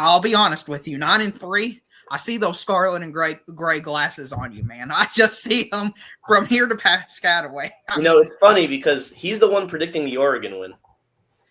I'll be honest with you. 9-3. I see those scarlet and gray glasses on you, man. I just see them from here to Piscataway. It's funny because he's the one predicting the Oregon win.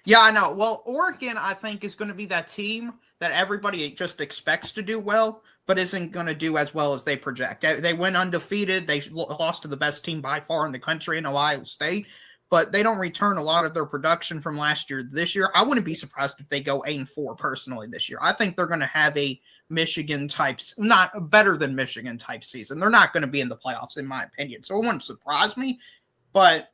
Yeah, I know. Well, Oregon, I think, is going to be that team that everybody just expects to do well, but isn't going to do as well as they project. They went undefeated. They lost to the best team by far in the country in Ohio State, but they don't return a lot of their production from last year this year. I wouldn't be surprised if they go 8-4 personally this year. I think they're going to have a Michigan types, not better than Michigan type season. They're not going to be in the playoffs, in my opinion. So it wouldn't surprise me, but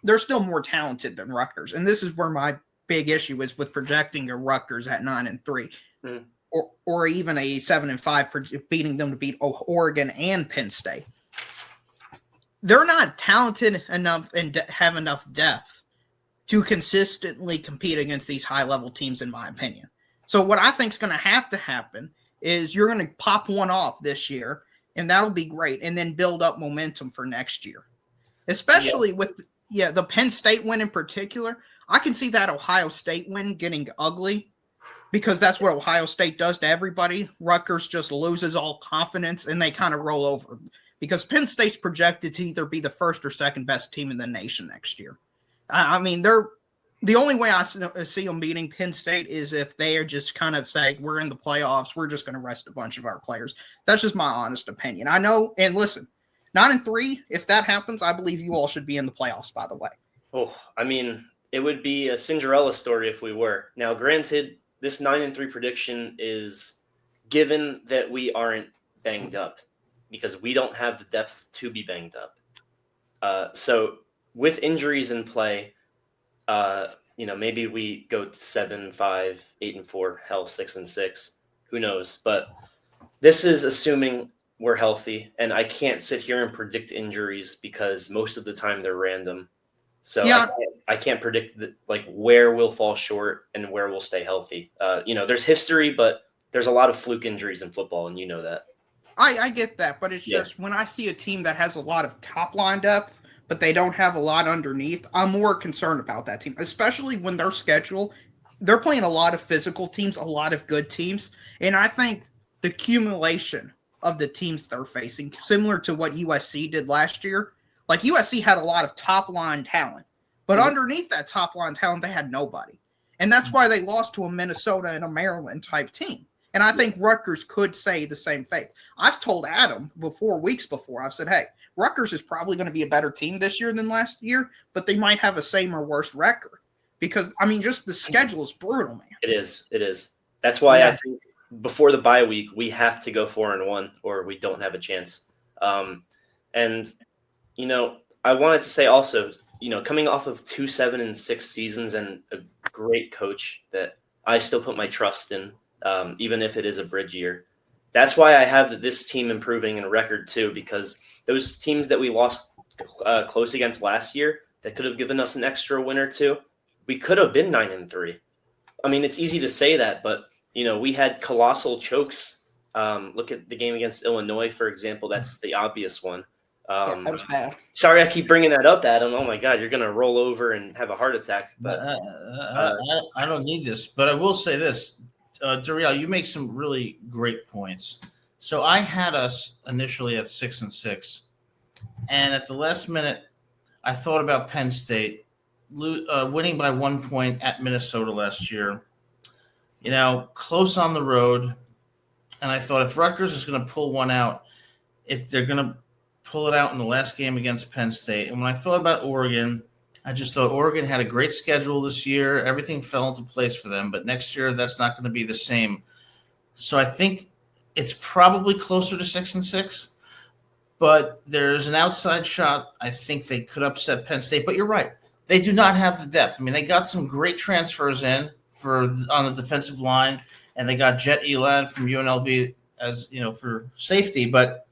they're still more talented than Rutgers. And this is where my big issue is with projecting a Rutgers at 9-3 or even a 7-5, beating them to beat Oregon and Penn State. They're not talented enough and have enough depth to consistently compete against these high-level teams, in my opinion. So what I think is going to happen is you're going to pop one off this year, and that'll be great, and then build up momentum for next year. Especially with the Penn State win in particular. I can see that Ohio State win getting ugly because that's what Ohio State does to everybody. Rutgers just loses all confidence, and they kind of roll over. Because Penn State's projected to either be the first or second best team in the nation next year. I mean, they're the only way I see them beating Penn State is if they are just kind of saying, we're in the playoffs, we're just going to rest a bunch of our players. That's just my honest opinion. I know, and listen, 9-3, if that happens, I believe you all should be in the playoffs, by the way. Oh, I mean, it would be a Cinderella story if we were. Now, granted, this 9-3 prediction is given that we aren't banged up, because we don't have the depth to be banged up. So with injuries in play, maybe we go 7-5, 8-4, hell, 6-6. Who knows? But this is assuming we're healthy, and I can't sit here and predict injuries because most of the time they're random. So I can't predict where we'll fall short and where we'll stay healthy. There's history, but there's a lot of fluke injuries in football, and you know that. I get that, but it's just when I see a team that has a lot of top line depth, but they don't have a lot underneath, I'm more concerned about that team, especially when their schedule, they're playing a lot of physical teams, a lot of good teams, and I think the accumulation of the teams they're facing, similar to what USC did last year, like USC had a lot of top line talent, but underneath that top line talent, they had nobody. And that's why they lost to a Minnesota and a Maryland type team. And I think Rutgers could say the same thing. I've told Adam weeks before, I've said, hey, Rutgers is probably going to be a better team this year than last year, but they might have a same or worse record. Because, I mean, just the schedule is brutal, man. It is. That's why I think before the bye week, we have to go 4-1 or we don't have a chance. I wanted to say also, coming off of 2 7-6 seasons and a great coach that I still put my trust in, even if it is a bridge year. That's why I have this team improving in record too, because those teams that we lost close against last year that could have given us an extra win or two, we could have been 9-3. I mean, it's easy to say that, but we had colossal chokes. Look at the game against Illinois, for example. That's the obvious one. That was bad. Sorry, I keep bringing that up, Adam. Oh my God, you're gonna roll over and have a heart attack. But I don't need this, but I will say this. Dariel, you make some really great points. So I had us initially at 6-6, and at the last minute, I thought about Penn State winning by 1 point at Minnesota last year. Close on the road, and I thought if Rutgers is going to pull one out, if they're going to pull it out in the last game against Penn State. And when I thought about Oregon, I just thought Oregon had a great schedule this year. Everything fell into place for them. But next year, that's not going to be the same. So I think it's probably closer to 6-6. But there's an outside shot. I think they could upset Penn State. But you're right. They do not have the depth. I mean, they got some great transfers in on the defensive line. And they got Jet Elad from UNLV as, for safety. But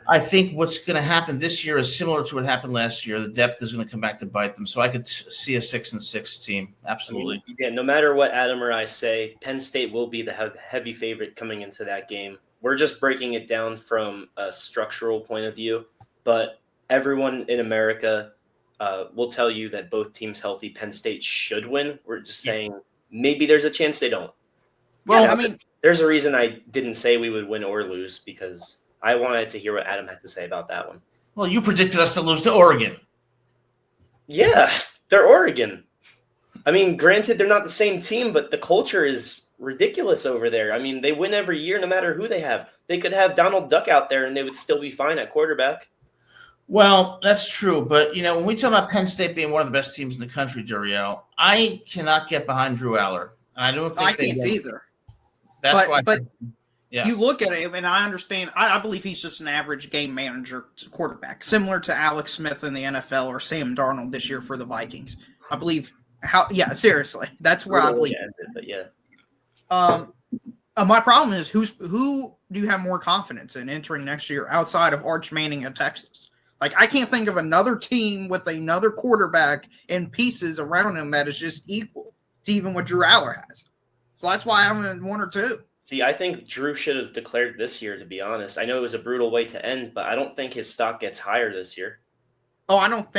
I think what's going to happen this year is similar to what happened last year. The depth is going to come back to bite them. So I could see a 6-6 team. Absolutely. No matter what Adam or I say, Penn State will be the heavy favorite coming into that game. We're just breaking it down from a structural point of view. But everyone in America will tell you that both teams healthy, Penn State should win. We're just saying maybe there's a chance they don't. Well, I mean, there's a reason I didn't say we would win or lose because I wanted to hear what Adam had to say about that one. well, you predicted us to lose to Oregon. Yeah, they're Oregon. I mean, granted, they're not the same team, but the culture is ridiculous over there. I mean, they win every year no matter who they have. They could have Donald Duck out there and they would still be fine at quarterback. Well, that's true, but when we talk about Penn State being one of the best teams in the country, Duriel, I cannot get behind Drew Aller. I don't think I can't either. That's why. But Yeah. you look at it, and I understand. I believe he's just an average game manager quarterback, similar to Alex Smith in the NFL or Sam Darnold this year for the Vikings. I believe. Seriously, that's where I believe. But yeah. My problem is who do you have more confidence in entering next year outside of Arch Manning at Texas? Like, I can't think of another team with another quarterback and pieces around him that is just equal to even what Drew Aller has. So that's why I'm in 1 or 2. See, I think Drew should have declared this year, to be honest. I know it was a brutal way to end, but I don't think his stock gets higher this year. Oh, I don't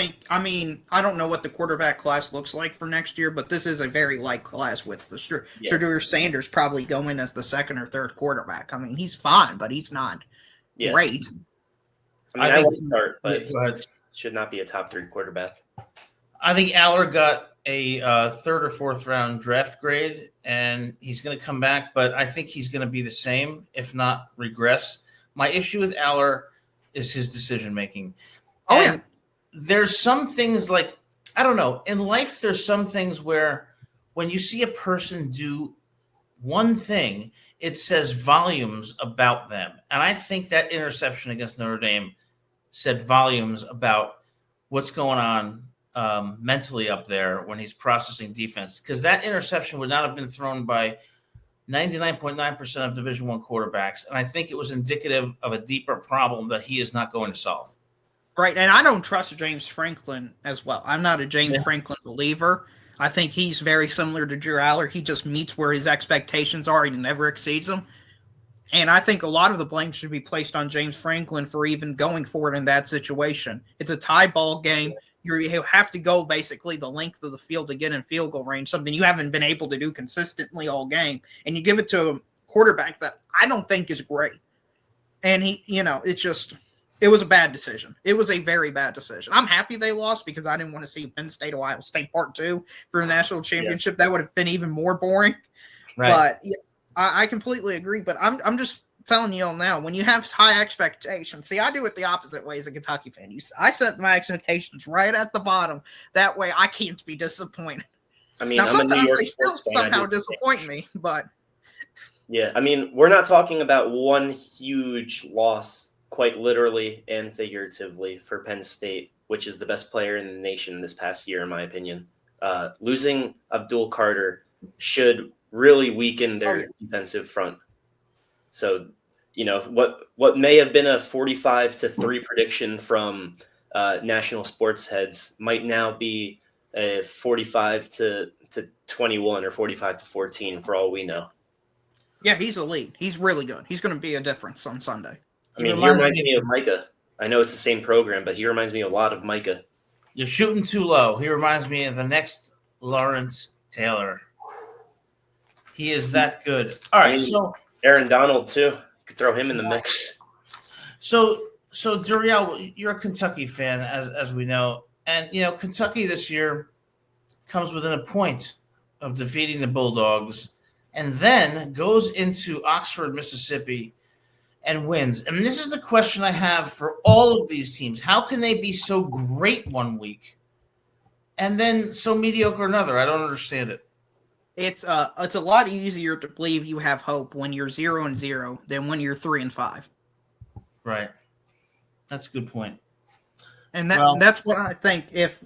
know what the quarterback class looks like for next year, but this is a very light class with the Shedeur Sanders probably going as the second or third quarterback. I mean, he's fine, but he's not great. I like start, but it should not be a top 3 quarterback. I think Aller got a 3rd or 4th round draft grade, and he's going to come back, but I think he's going to be the same, if not regress. My issue with Aller is his decision making. Oh, yeah. There's some things like, I don't know, in life there's some things where when you see a person do one thing, it says volumes about them. And I think that interception against Notre Dame said volumes about what's going on mentally up there when he's processing defense, because that interception would not have been thrown by 99.9% of Division I quarterbacks. And I think it was indicative of a deeper problem that he is not going to solve. Right, and I don't trust James Franklin as well. I'm not a James Franklin believer. I think he's very similar to Drew Aller. He just meets where his expectations are and never exceeds them. And I think a lot of the blame should be placed on James Franklin for even going forward in that situation. It's a tie ball game. You have to go basically the length of the field to get in field goal range, something you haven't been able to do consistently all game. And you give it to a quarterback that I don't think is great. And it was a bad decision. It was a very bad decision. I'm happy they lost because I didn't want to see Penn State, Ohio State Part 2 for the national championship. That would have been even more boring. Right. But yeah, I completely agree. But I'm just telling you all now, when you have high expectations, see, I do it the opposite way as a Kentucky fan. I set my expectations right at the bottom. That way I can't be disappointed. I mean, now, sometimes they still somehow disappoint me, but. Yeah, I mean, we're not talking about one huge loss, quite literally and figuratively, for Penn State, which is the best player in the nation this past year, in my opinion. Losing Abdul Carter should really weaken their defensive front. So, what may have been a 45-3 prediction from national sports heads might now be a 45-21 or 45-14 for all we know. Yeah, he's elite. He's really good. He's going to be a difference on Sunday. I mean, he reminds me of Micah. I know it's the same program, but he reminds me a lot of Micah. You're shooting too low. He reminds me of the next Lawrence Taylor. He is that good. All right, so Aaron Donald too. You could throw him in the mix. So Duriel, you're a Kentucky fan, as we know, and Kentucky this year comes within a point of defeating the Bulldogs, and then goes into Oxford, Mississippi, and wins. And this is the question I have for all of these teams. How can they be so great one week and then so mediocre another? I don't understand it. It's a lot easier to believe you have hope when you're 0-0 than when you're 3-5. Right. That's a good point. And that's what I think. If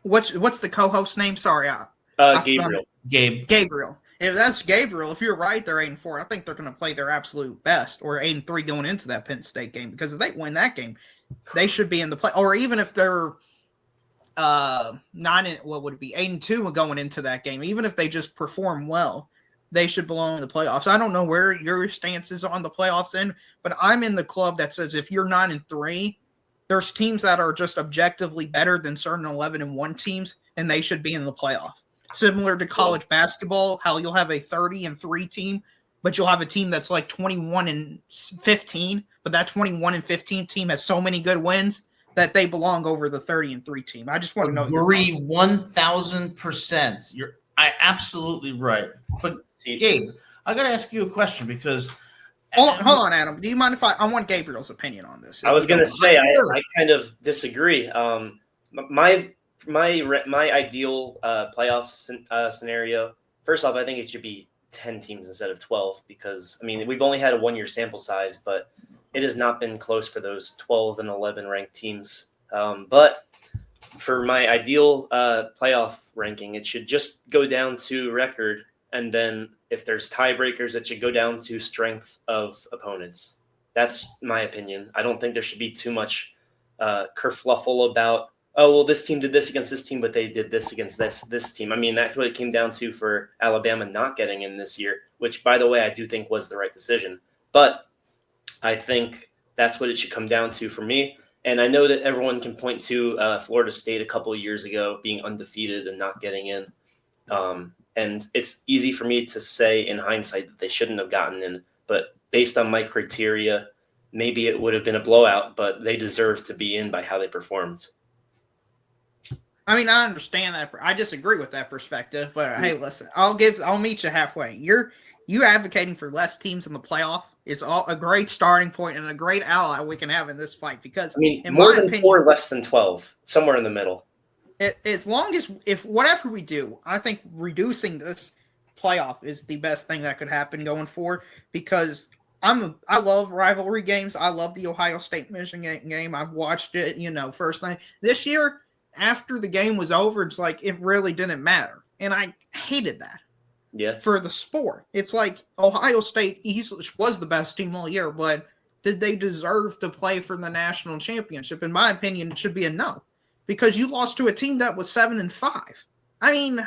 what's the co-host name? Sorry, Gabriel. Gabriel. If that's Gabriel, if you're right, they're 8-4. I think they're going to play their absolute best, or 8-3 going into that Penn State game. Because if they win that game, they should be in the play. Or even if they're 8-2 going into that game, even if they just perform well, they should belong in the playoffs. I don't know where your stance is on the playoffs but I'm in the club that says if you're 9-3, there's teams that are just objectively better than certain 11-1 teams, and they should be in the playoff. Similar to college basketball, how you'll have a 30-3 team, but you'll have a team that's like 21-15, but that 21-15 team has so many good wins that they belong over the 30-3 team. I just want to know your Agree thoughts. 1000%. You're absolutely right. But See, Gabe, I got to ask you a question because Hold on, Adam. Do you mind if I want Gabriel's opinion on this? I was going to say Sure. I kind of disagree. My ideal playoff scenario. First off, I think it should be 10 teams instead of 12 because I mean we've only had a 1-year sample size, but it has not been close for those 12 and 11 ranked teams. But for my ideal playoff ranking, it should just go down to record, and then if there's tiebreakers, it should go down to strength of opponents. That's my opinion. I don't think there should be too much kerfluffle about, oh, well, this team did this against this team, but they did this against this team. I mean, that's what it came down to for Alabama not getting in this year, which, by the way, I do think was the right decision. But I think that's what it should come down to for me. And I know that everyone can point to Florida State a couple of years ago being undefeated and not getting in. And it's easy for me to say in hindsight that they shouldn't have gotten in. But based on my criteria, maybe it would have been a blowout, but they deserve to be in by how they performed. I mean, I understand that. I disagree with that perspective, but hey, listen, I'll meet you halfway. You advocating for less teams in the playoff. It's all a great starting point and a great ally we can have in this fight because I mean, in more my than opinion, 4, less than 12, somewhere in the middle. As long as if whatever we do, I think reducing this playoff is the best thing that could happen going forward because I love rivalry games. I love the Ohio State Michigan game. I've watched it, first thing this year. After the game was over, it's like it really didn't matter, and I hated that. Yeah. For the sport, it's like Ohio State easily was the best team all year, but did they deserve to play for the national championship? In my opinion, it should be a no. Because you lost to a team that was 7-5. I mean,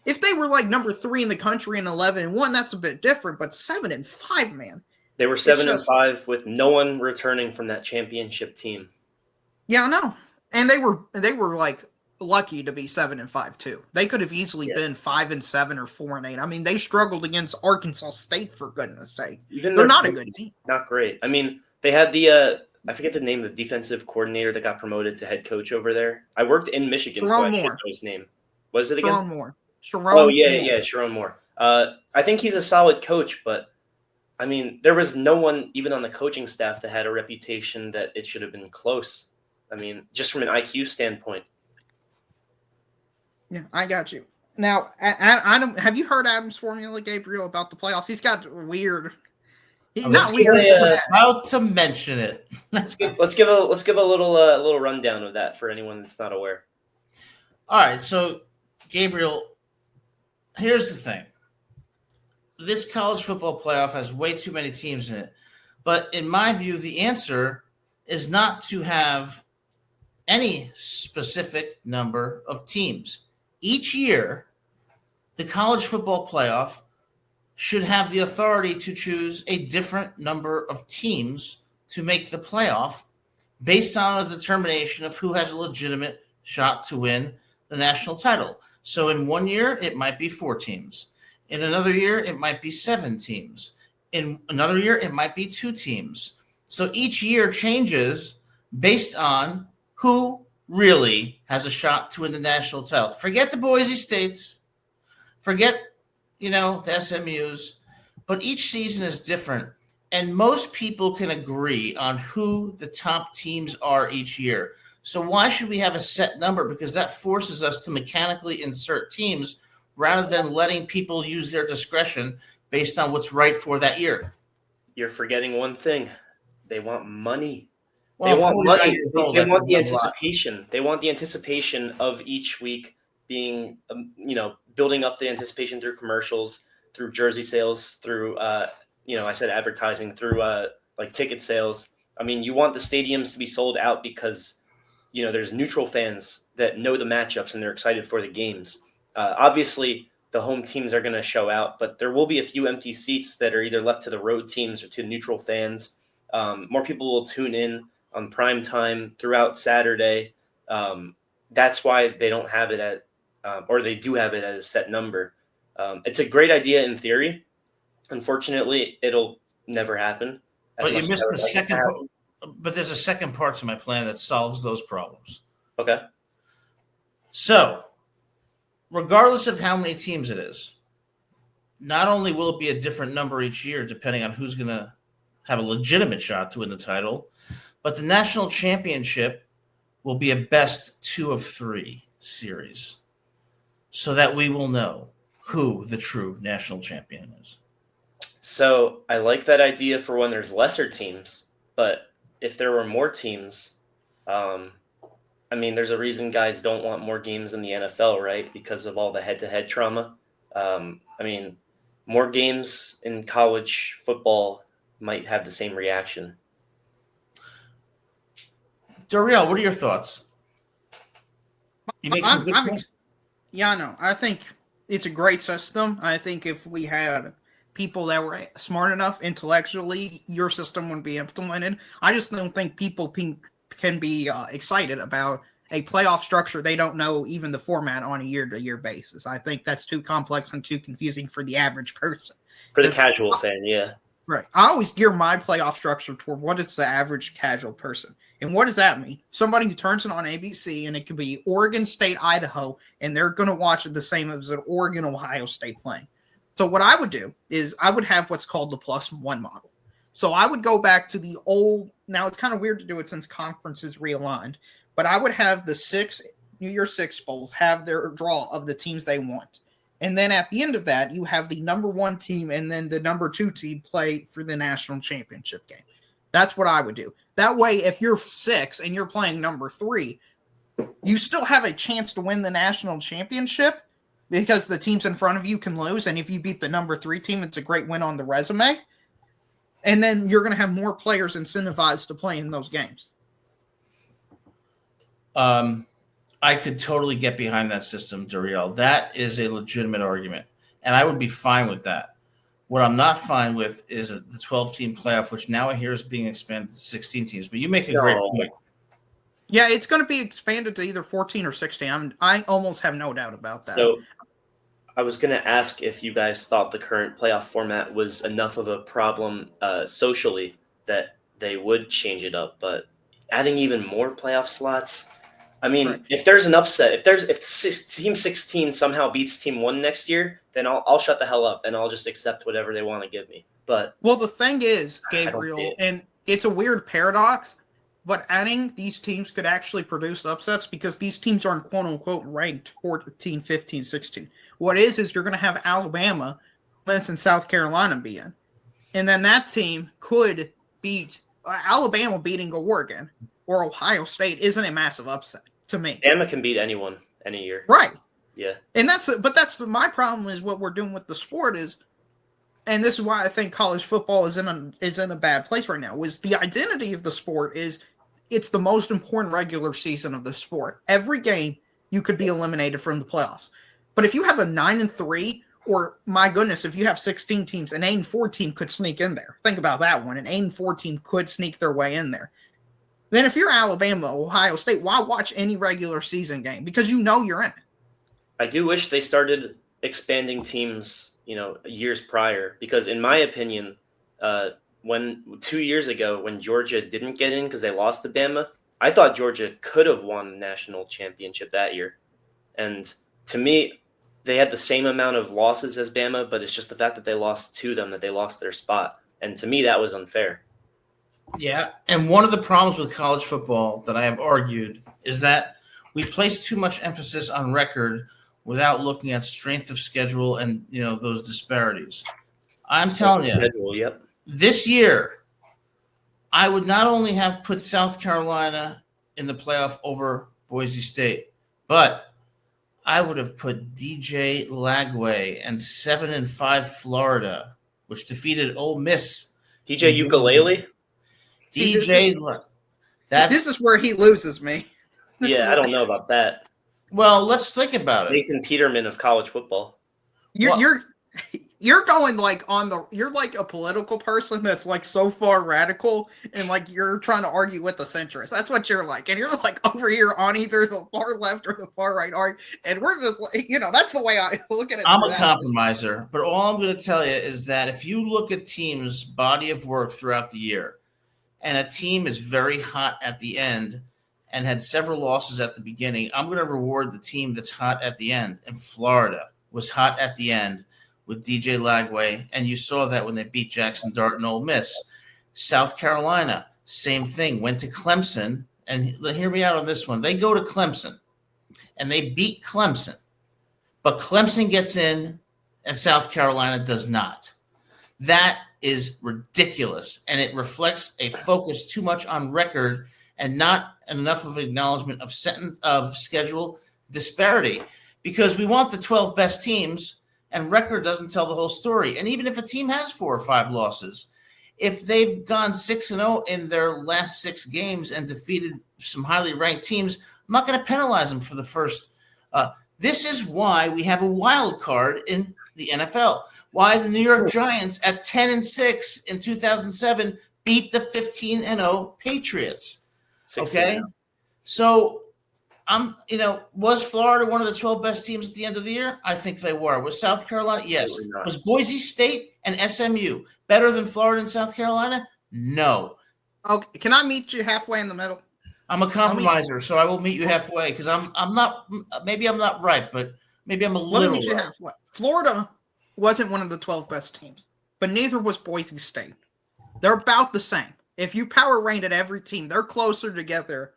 if they were like number 3 in the country and 11-1, that's a bit different. But 7-5, man, they were 7-5 with no one returning from that championship team. Yeah, I know, and they were like lucky to be 7-5 too. They could have easily been 5-7 or 4-8. I mean, they struggled against Arkansas State for goodness' sake. Even they're not a good team. Not great. I mean, they had the. I forget the name of the defensive coordinator that got promoted to head coach over there. I worked in Michigan, so I should know his name. What is it again? Sharon Moore. I think he's a solid coach, but I mean, there was no one even on the coaching staff that had a reputation that it should have been close. I mean, just from an IQ standpoint. Yeah, I got you. Now, Adam, have you heard Adam's formula, Gabriel, about the playoffs? He's got weird. About to mention it. let's give a little rundown of that for anyone that's not aware. All right, so Gabriel, here's the thing. This college football playoff has way too many teams in it. But in my view, the answer is not to have any specific number of teams. Each year, the college football playoff should have the authority to choose a different number of teams to make the playoff based on a determination of who has a legitimate shot to win the national title. So in one year, it might be 4 teams. In another year, it might be 7 teams. In another year, it might be 2 teams. So each year changes based on who really has a shot to win the national title. Forget the Boise States. Forget the SMUs, but each season is different. And most people can agree on who the top teams are each year. So why should we have a set number? Because that forces us to mechanically insert teams rather than letting people use their discretion based on what's right for that year. You're forgetting one thing. They want money. Well, they want money. They want the anticipation. They want the anticipation of each week being, building up the anticipation through commercials, through jersey sales, through, I said advertising, through like ticket sales. I mean, you want the stadiums to be sold out because, there's neutral fans that know the matchups and they're excited for the games. Obviously, the home teams are going to show out, but there will be a few empty seats that are either left to the road teams or to neutral fans. More people will tune in on prime time throughout Saturday. That's why they don't have it at or they do have it at a set number. It's a great idea in theory. Unfortunately, it'll never happen. But you missed the second part. But there's a second part to my plan that solves those problems. Okay. So, regardless of how many teams it is, not only will it be a different number each year depending on who's going to have a legitimate shot to win the title, but the national championship will be a best 2 of 3 series so that we will know who the true national champion is. So I like that idea for when there's lesser teams, but if there were more teams, I mean, there's a reason guys don't want more games in the NFL, right? Because of all the head-to-head trauma. I mean, more games in college football might have the same reaction. Doriel, what are your thoughts? You make some good points. Yeah, no, I think it's a great system. I think if we had people that were smart enough intellectually, your system would be implemented. I just don't think people can be excited about a playoff structure they don't know even the format on a year-to-year basis. I think that's too complex and too confusing for the average person. For the casual fan, yeah. Right. I always gear my playoff structure toward what is the average casual person. And what does that mean? Somebody who turns it on ABC, and it could be Oregon State, Idaho, and they're going to watch it the same as an Oregon, Ohio State playing. So what I would do is I would have what's called the +1 model. So I would go back to the old – now it's kind of weird to do it since conferences realigned, but I would have the New Year's Six Bowls have their draw of the teams they want. And then at the end of that, you have the number 1 team and then the number 2 team play for the national championship game. That's what I would do. That way, if you're 6 and you're playing number 3, you still have a chance to win the national championship because the teams in front of you can lose. And if you beat the number 3 team, it's a great win on the resume. And then you're going to have more players incentivized to play in those games. I could totally get behind that system, Doriel. That is a legitimate argument, and I would be fine with that. What I'm not fine with is the 12-team playoff, which now I hear is being expanded to 16 teams. But you make a great point. Yeah, it's going to be expanded to either 14 or 16. I almost have no doubt about that. So I was going to ask if you guys thought the current playoff format was enough of a problem socially that they would change it up. But adding even more playoff slots – I mean, right. If there's an upset, if Team 16 somehow beats Team 1 next year, then I'll shut the hell up and I'll just accept whatever they want to give me. But well, the thing is, Gabriel, and it's a weird paradox, but adding these teams could actually produce upsets because these teams aren't quote-unquote ranked 14, 15, 16. What is you're going to have Alabama, and South Carolina be in. And then that team could beat Alabama beating Oregon or Ohio State isn't a massive upset. To me, Bama can beat anyone any year, right? Yeah, and my problem is what we're doing with the sport is, and this is why I think college football is in a bad place right now. Is the identity of the sport is it's the most important regular season of the sport. Every game you could be eliminated from the playoffs, but if you have a 9-3, or my goodness, if you have 16 teams, an 8-4 team could sneak in there. Think about that one. An 8-4 team could sneak their way in there. Then if you're Alabama, Ohio State, why watch any regular season game? Because you know you're in it. I do wish they started expanding teams, years prior. Because in my opinion, 2 years ago when Georgia didn't get in because they lost to Bama, I thought Georgia could have won the national championship that year. And to me, they had the same amount of losses as Bama, but it's just the fact that they lost to them that they lost their spot. And to me, that was unfair. Yeah, and one of the problems with college football that I have argued is that we place too much emphasis on record without looking at strength of schedule and those disparities. I'm telling you, this year, I would not only have put South Carolina in the playoff over Boise State, but I would have put DJ Lagway and 7-5 Florida, which defeated Ole Miss. DJ Ukulele? This is where he loses me. Yeah, I don't know about that. Well, let's think about it. Nathan Peterman of college football. You're you're going like you're like a political person that's like so far radical and like you're trying to argue with the centrist. That's what you're like. And you're like over here on either the far left or the far right and we're just like, that's the way I look at it. I'm a compromiser, but all I'm going to tell you is that if you look at teams' body of work throughout the year and a team is very hot at the end and had several losses at the beginning, I'm going to reward the team that's hot at the end. And Florida was hot at the end with DJ Lagway, and you saw that when they beat Jackson Dart and Ole Miss. South Carolina, same thing, went to Clemson, and hear me out on this one. They go to Clemson, and they beat Clemson, but Clemson gets in, and South Carolina does not. That is ridiculous, and it reflects a focus too much on record and not enough of acknowledgement of schedule disparity, because we want the 12 best teams, and record doesn't tell the whole story. And even if a team has 4 or 5 losses, if they've gone 6-0 in their last 6 games and defeated some highly ranked teams, I'm not going to penalize them for the first. This is why we have a wild card in the NFL. Why the New York Giants at 10-6 in 2007 beat the 15-0 Patriots. Okay, so was Florida one of the 12 best teams at the end of the year? I think they were. Was South Carolina? Yes. Was Boise State and SMU better than Florida and South Carolina? No. Okay, can I meet you halfway in the middle? I'm a compromiser, so I will meet you halfway because I'm not. Maybe I'm not right, but maybe I'm a little. Let me meet you halfway. Florida wasn't one of the 12 best teams, but neither was Boise State. They're about the same. If you power ranked every team, they're closer together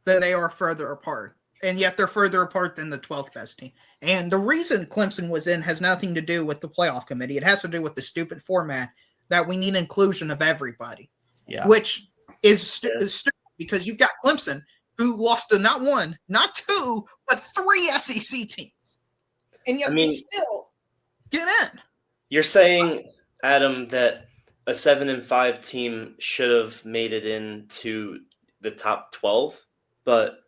than they are further apart. And yet they're further apart than the 12th best team. And the reason Clemson was in has nothing to do with the playoff committee. It has to do with the stupid format that we need inclusion of everybody. Yeah. Which is stupid because you've got Clemson who lost to not 1, not 2, but 3 SEC teams. And yet they still get in. You're saying, Adam, that a 7-5 team should have made it into the top 12, but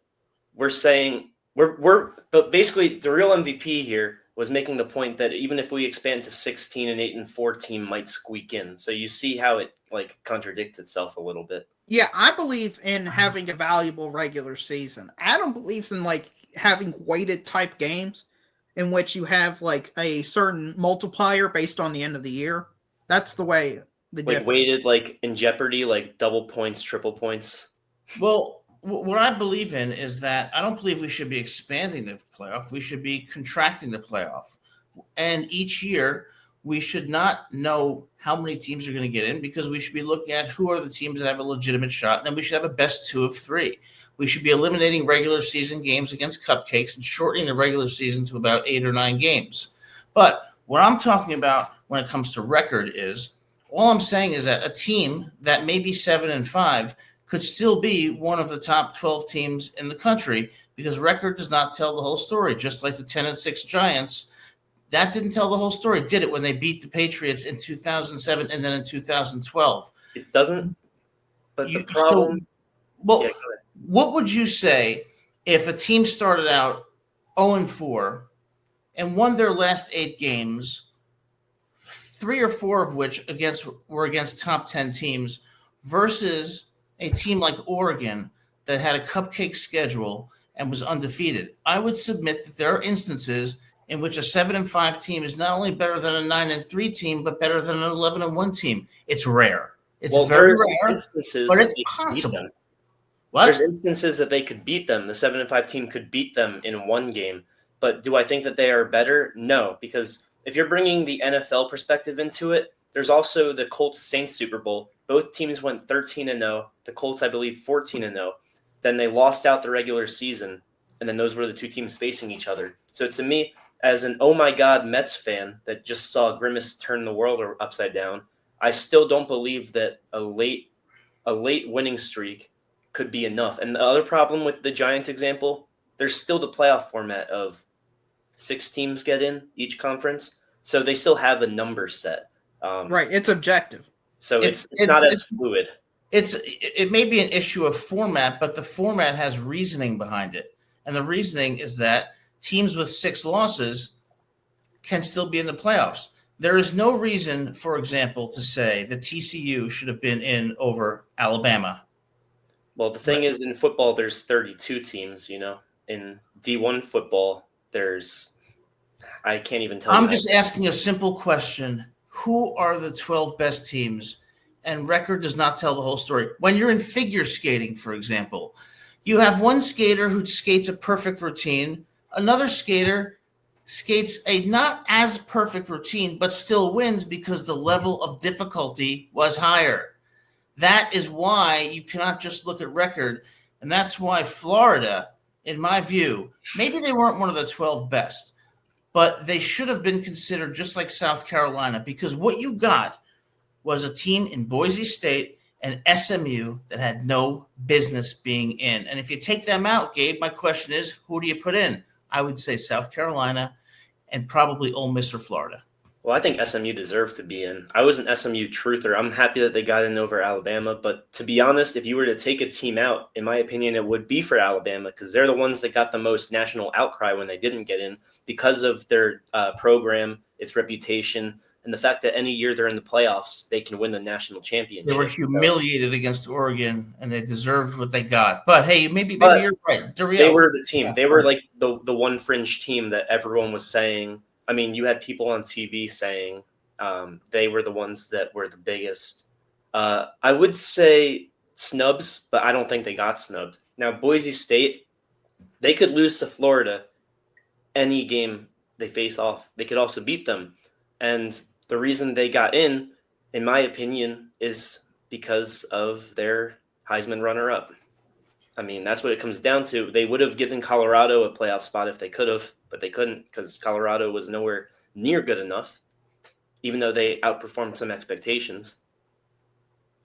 we're saying but basically the real MVP here was making the point that even if we expand to 16 and 8 and 4 team might squeak in. So you see how it like contradicts itself a little bit. Yeah, I believe in having a valuable regular season. Adam believes in like having weighted type games in which you have like a certain multiplier based on the end of the year. That's the way. Like weighted, like in Jeopardy, like double points, triple points. Well, what I believe in is that I don't believe we should be expanding the playoff. We should be contracting the playoff. And each year, we should not know how many teams are going to get in because we should be looking at who are the teams that have a legitimate shot. And then we should have a best 2 of 3. We should be eliminating regular season games against cupcakes and shortening the regular season to about 8 or 9 games. But what I'm talking about when it comes to record is all I'm saying is that a team that may be 7-5 could still be one of the top 12 teams in the country because record does not tell the whole story. Just like the 10-6 Giants, that didn't tell the whole story, did it? When they beat the Patriots in 2007 and then in 2012, it doesn't. But the problem. What would you say if a team started out 0-4 and won their last 8 games, 3 or 4 of which were against top 10 teams, versus a team like Oregon that had a cupcake schedule and was undefeated? I would submit that there are instances in which a 7-5 team is not only better than a 9-3 team, but better than an 11-1 team. It's rare. It's very rare, but it's possible. There's instances that they could beat them. The 7-5 team could beat them in 1 game. But do I think that they are better? No, because if you're bringing the NFL perspective into it, there's also the Colts-Saints Super Bowl. Both teams went 13-0. The Colts, I believe, 14-0. Then they lost out the regular season, and then those were the 2 teams facing each other. So to me, as an oh my God Mets fan that just saw Grimace turn the world upside down, I still don't believe that a late winning streak could be enough. And the other problem with the Giants example, there's still the playoff format of 6 teams get in each conference, so they still have a number set. Right, it's objective. So it's not as fluid. It may be an issue of format, but the format has reasoning behind it. And the reasoning is that teams with 6 losses can still be in the playoffs. there is no reason, for example, to say that TCU should have been in over Alabama. Well, the thing is, in football, there's 32 teams. In D1 football, I can't even tell you. I'm just asking a simple question: who are the 12 best teams? And record does not tell the whole story. When you're in figure skating, for example, you have one skater who skates a perfect routine, another skater skates a not as perfect routine, but still wins because the level of difficulty was higher. That is why you cannot just look at record. And that's why Florida, in my view, maybe they weren't one of the 12 best, but they should have been considered just like South Carolina, because what you got was a team in Boise State and SMU that had no business being in. And if you take them out, Gabe, my question is, who do you put in? I would say South Carolina and probably Ole Miss or Florida. Well, I think SMU deserved to be in. I was an SMU truther. I'm happy that they got in over Alabama. But to be honest, if you were to take a team out, in my opinion, it would be for Alabama, because they're the ones that got the most national outcry when they didn't get in because of their program, its reputation, and the fact that any year they're in the playoffs, they can win the national championship. They were humiliated against Oregon, and they deserved what they got. But hey, maybe you're right. They were the team. They were like the one fringe team that everyone was saying. I mean, you had people on TV saying they were the ones that were the biggest. I would say snubs, but I don't think they got snubbed. Now, Boise State, they could lose to Florida any game they face off. They could also beat them. And the reason they got in my opinion, is because of their Heisman runner-up. I mean, that's what it comes down to. They would have given Colorado a playoff spot if they could have, but they couldn't because Colorado was nowhere near good enough, even though they outperformed some expectations.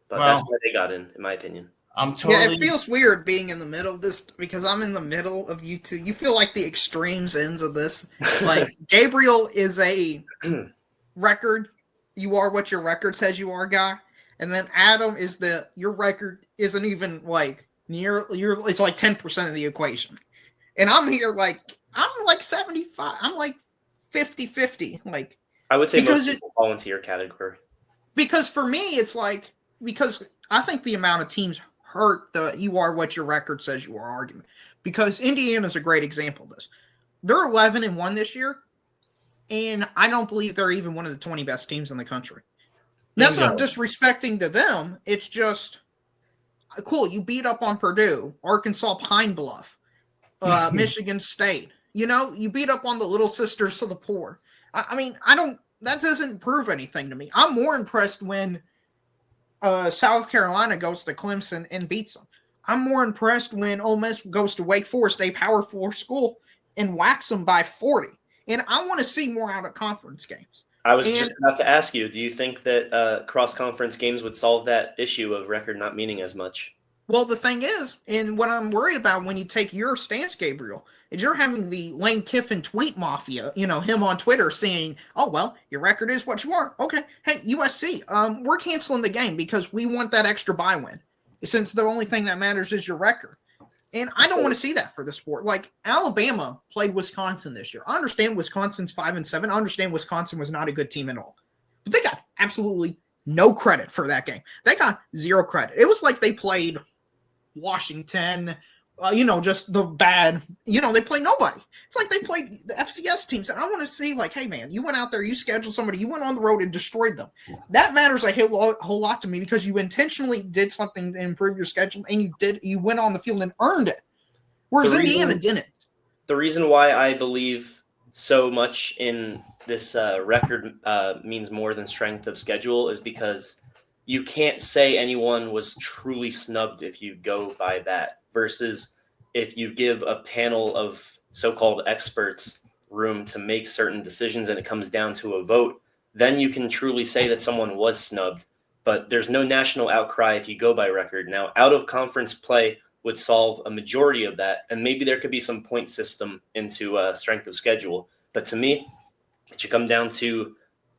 But that's why they got in my opinion. Yeah, it feels weird being in the middle of this because I'm in the middle of you two. You feel like the extremes ends of this. Like Gabriel is a record, you are what your record says you are guy, and then Adam is your record isn't even like near it's like 10% of the equation. And I'm here I'm like 75. I'm like 50-50. Like I would say most people fall into your category. Because for me it's like because I think the amount of teams hurt the you are what your record says you are argument. Because Indiana's a great example of this. They're 11-1 this year, and I don't believe they're even one of the 20 best teams in the country. That's not disrespecting to them. It's just cool. You beat up on Purdue, Arkansas Pine Bluff, Michigan State. You know, you beat up on the little sisters of the poor. I mean, that doesn't prove anything to me. I'm more impressed when South Carolina goes to Clemson and beats them. I'm more impressed when Ole Miss goes to Wake Forest, a Power 4 school, and whacks them by 40. And I want to see more out of conference games. I was just about to ask you, do you think that cross-conference games would solve that issue of record not meaning as much? Well, the thing is, and what I'm worried about when you take your stance, Gabriel, is you're having the Lane Kiffin tweet mafia, him on Twitter saying, oh, well, your record is what you are. Okay. Hey, USC, we're canceling the game because we want that extra bye win, since the only thing that matters is your record. And I don't want to see that for the sport. Like Alabama played Wisconsin this year. I understand Wisconsin's 5-7. I understand Wisconsin was not a good team at all. But they got absolutely no credit for that game. They got zero credit. It was like they played Washington, just the bad, they play nobody. It's like they played the FCS teams. And I want to see like, hey man, you went out there, you scheduled somebody, you went on the road and destroyed them. That matters a whole lot to me because you intentionally did something to improve your schedule and you went on the field and earned it. Whereas Indiana didn't. The reason why I believe so much in this record means more than strength of schedule is because you can't say anyone was truly snubbed if you go by that versus if you give a panel of so-called experts room to make certain decisions and it comes down to a vote, then you can truly say that someone was snubbed. But there's no national outcry if you go by record. Now, out-of-conference play would solve a majority of that, and maybe there could be some point system into strength of schedule. But to me, it should come down to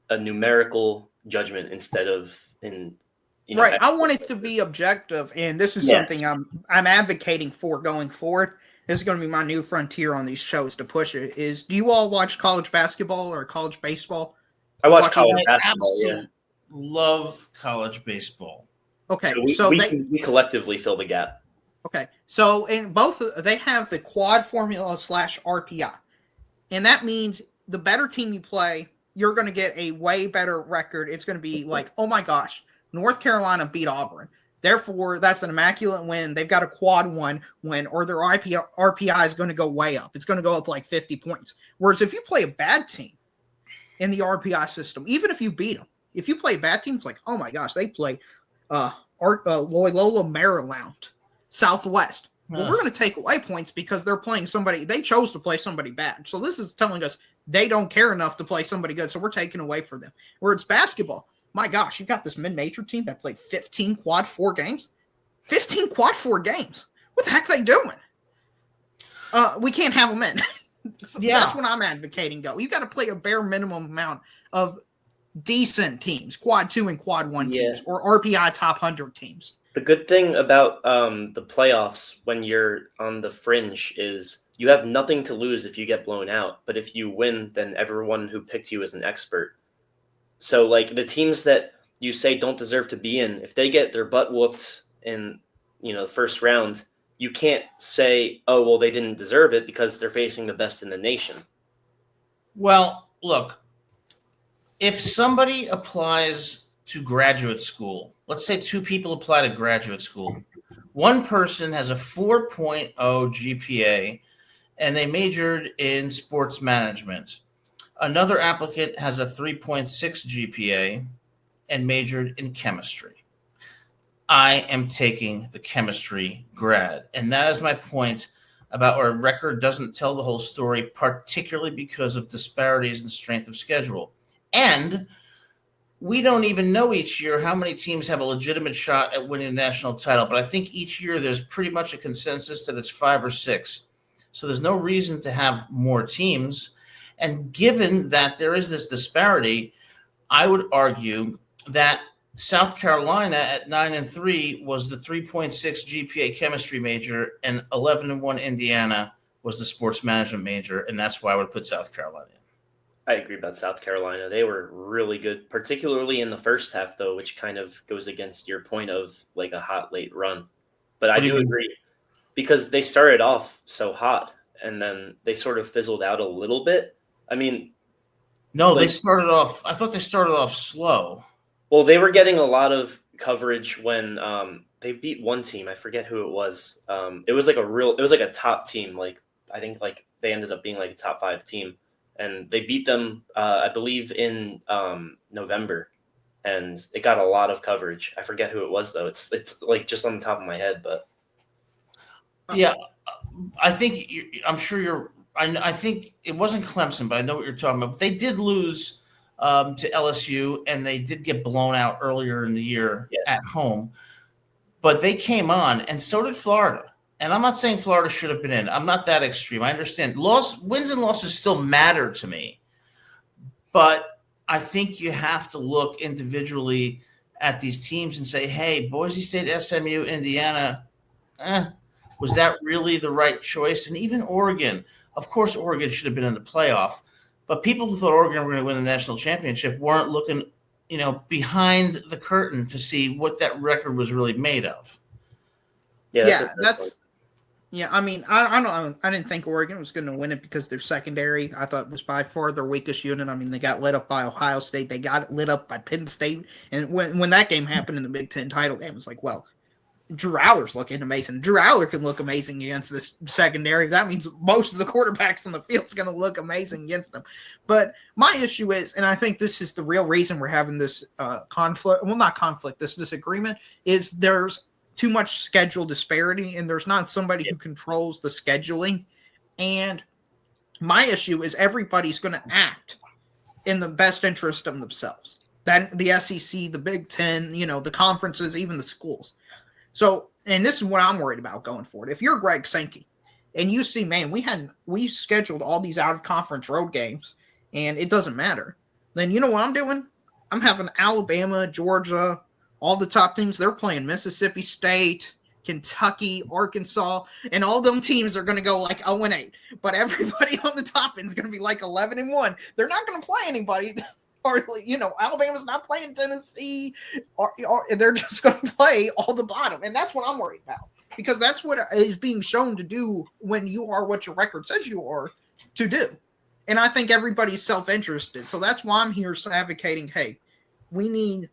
a numerical judgment instead of right. I want it to be objective, and this is something I'm advocating for going forward. This is going to be my new frontier on these shows to push it. Is do you all watch college basketball or college baseball? I watch Watch college I basketball. Yeah. absolutely love college baseball. Okay, So we collectively fill the gap. Okay, so in both they have the quad formula / RPI, and that means the better team you play, you're going to get a way better record. It's going to be like, oh my gosh, North Carolina beat Auburn. Therefore, that's an immaculate win. They've got a quad one win, or their RPI is going to go way up. It's going to go up like 50 points. Whereas if you play a bad team in the RPI system, even if you beat them, if you play a bad team, it's like, oh my gosh, they play Loyola Maryland, Southwest. Well, we're going to take away points because they're playing somebody. They chose to play somebody bad. So this is telling us they don't care enough to play somebody good. So we're taking away from them. Where it's basketball. My gosh, you've got this mid-major team that played 15 quad 4 games. 15 quad 4 games. What the heck are they doing? We can't have them in. That's what I'm advocating. Go. You got to play a bare minimum amount of decent teams, quad 2 and quad 1 teams, or RPI top 100 teams. The good thing about the playoffs when you're on the fringe is you have nothing to lose if you get blown out. But if you win, then everyone who picked you is an expert. So, like, the teams that you say don't deserve to be in, if they get their butt whooped in, the first round, you can't say, oh, well, they didn't deserve it because they're facing the best in the nation. Well, look, if somebody applies to graduate school, let's say 2 people apply to graduate school. One person has a 4.0 GPA and they majored in sports management. Another applicant has a 3.6 GPA and majored in chemistry. I am taking the chemistry grad. And that is my point about our record doesn't tell the whole story, particularly because of disparities in strength of schedule. And we don't even know each year how many teams have a legitimate shot at winning the national title. But I think each year there's pretty much a consensus that it's 5 or 6. So there's no reason to have more teams. And given that there is this disparity, I would argue that South Carolina at 9-3 was the 3.6 GPA chemistry major, and 11-1 Indiana was the sports management major, and that's why I would put South Carolina in. I agree about South Carolina. They were really good, particularly in the first half, though, which kind of goes against your point of like a hot late run. But I do agree because they started off so hot, and then they sort of fizzled out a little bit. I mean, no, they started off. I thought they started off slow. Well, they were getting a lot of coverage when they beat one team. I forget who it was. It was like a top team. Like I think like they ended up being like a top 5 team, and they beat them. I believe in November, and it got a lot of coverage. I forget who it was though. It's like just on the top of my head, but yeah, I think I'm sure you're. I think it wasn't Clemson, but I know what you're talking about. But they did lose to LSU, and they did get blown out earlier in the year at home. But they came on, and so did Florida. And I'm not saying Florida should have been in. I'm not that extreme. I understand. Wins and losses still matter to me. But I think you have to look individually at these teams and say, hey, Boise State, SMU, Indiana, was that really the right choice? And even Oregon. Of course, Oregon should have been in the playoff. But people who thought Oregon were going to win the national championship weren't looking, behind the curtain to see what that record was really made of. I mean, I didn't think Oregon was going to win it because they're secondary. I thought it was by far their weakest unit. I mean, they got lit up by Ohio State. They got lit up by Penn State. And when that game happened in the Big Ten title game, it was like, well, Drew Aller's looking amazing. Drew Aller can look amazing against this secondary. That means most of the quarterbacks on the field is going to look amazing against them. But my issue is, and I think this is the real reason we're having this conflict. Well, not conflict. This disagreement is there's too much schedule disparity, and there's not somebody who controls the scheduling. And my issue is everybody's going to act in the best interest of themselves. Then the SEC, the Big Ten, the conferences, even the schools. So, and this is what I'm worried about going forward. If you're Greg Sankey and you see, man, we scheduled all these out of conference road games and it doesn't matter, then you know what I'm doing? I'm having Alabama, Georgia, all the top teams, they're playing Mississippi State, Kentucky, Arkansas, and all them teams are going to go like 0-8. But everybody on the top end is going to be like 11-1. They're not going to play anybody Alabama's not playing Tennessee, or they're just going to play all the bottom, and that's what I'm worried about, because that's what is being shown to do when you are what your record says you are to do. And I think everybody's self-interested, so that's why I'm here advocating, hey, we need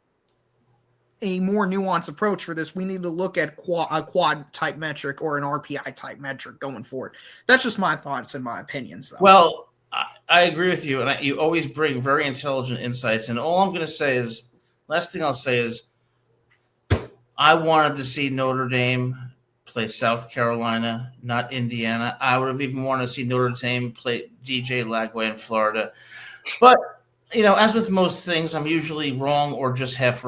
a more nuanced approach for this. We need to look at a quad type metric or an RPI type metric going forward. That's just my thoughts and my opinions, though. Well, I agree with you, and you always bring very intelligent insights. And all I'm going to say is, last thing I'll say is, I wanted to see Notre Dame play South Carolina, not Indiana. I would have even wanted to see Notre Dame play DJ Lagway in Florida. But, as with most things, I'm usually wrong or just half right.